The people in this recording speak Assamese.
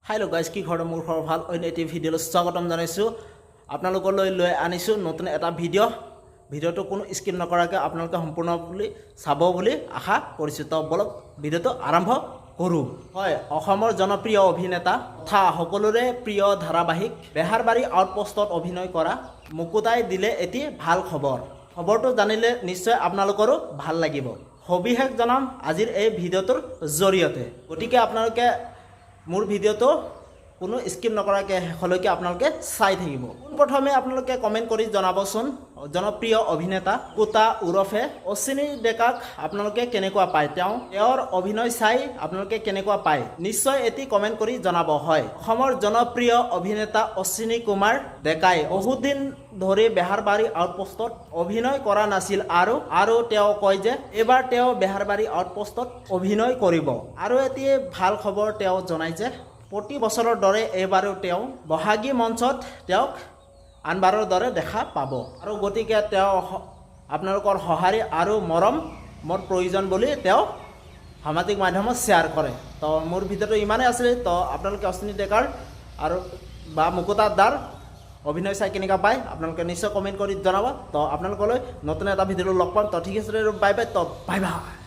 হেল্ল' গাইজ, কি খবৰ? মোৰ খবৰ ভাল। অন্য এটি ভিডিঅ'লৈ স্বাগতম জনাইছোঁ। আপোনালোকলৈ লৈ আনিছোঁ নতুন এটা ভিডিঅ'টো কোনো স্কিপ নকৰাকৈ আপোনালোকে সম্পূৰ্ণ বুলি চাব বুলি আশা কৰিছোঁ। তো বলক ভিডিঅ'টো আৰম্ভ কৰোঁ। হয়, অসমৰ জনপ্ৰিয় অভিনেতা তথা সকলোৰে প্ৰিয় ধাৰাবাহিক বেহাৰবাৰী আউটপোষ্টত অভিনয় কৰা মুকুতাই দিলে এটি ভাল খবৰ। খবৰটো জানিলে নিশ্চয় আপোনালোকৰো ভাল লাগিব। সবিশেষ জনাম আজিৰ এই ভিডিঅ'টোৰ জৰিয়তে। গতিকে আপোনালোকে মোৰ ভিডিঅ'টো কোনো স্কিপ নকৰাকৈ শেষলৈকে আপোনালোকে চাই থাকিব। পোনপ্ৰথমে আপোনালোকে কমেণ্ট কৰি জনাবচোন জনপ্ৰিয় অভিনেতা মুকুতা ওৰফে অশ্বিনী ডেকাক আপোনালোকে কেনেকুৱা পায়, তেওঁৰ অভিনয় চাই আপোনালোকে কেনেকুৱা পায়, নিশ্চয় এটি কমেণ্ট কৰি জনাব। হয়, অসমৰ জনপ্ৰিয় অভিনেতা অশ্বিনী কুমাৰ ডেকাই বহুত দিন ধৰি বেহাৰবাৰী আউটপোষ্টত অভিনয় কৰা নাছিল আৰু তেওঁ কয় যে এইবাৰ তেওঁ বেহাৰবাৰী আউটপোষ্টত অভিনয় কৰিব। আৰু এটি ভাল খবৰ তেওঁ জনাই যে প্ৰতি বছৰৰ দৰে এইবাৰো তেওঁ বহাগী মঞ্চত তেওঁক আনবাৰৰ দৰে দেখা পাব। আৰু গতিকে তেওঁ আপোনালোকৰ সঁহাৰি আৰু মৰম মোৰ প্ৰয়োজন বুলি তেওঁ সামাজিক মাধ্যমত শ্বেয়াৰ কৰে। তো মোৰ ভিডিঅ'টো ইমানেই আছিলে। তো আপোনালোকে অশ্বিনী ডেকাৰ আৰু বা মুকুতা দাৰ অভিনয় চাই কেনেকুৱা পায় আপোনালোকে নিশ্চয় কমেণ্ট কৰি জনাব। তো আপোনালোকলৈ নতুন এটা ভিডিঅ'লৈ লগ পাম। তো ঠিক আছে, বাই বাই। তো বাই বাই।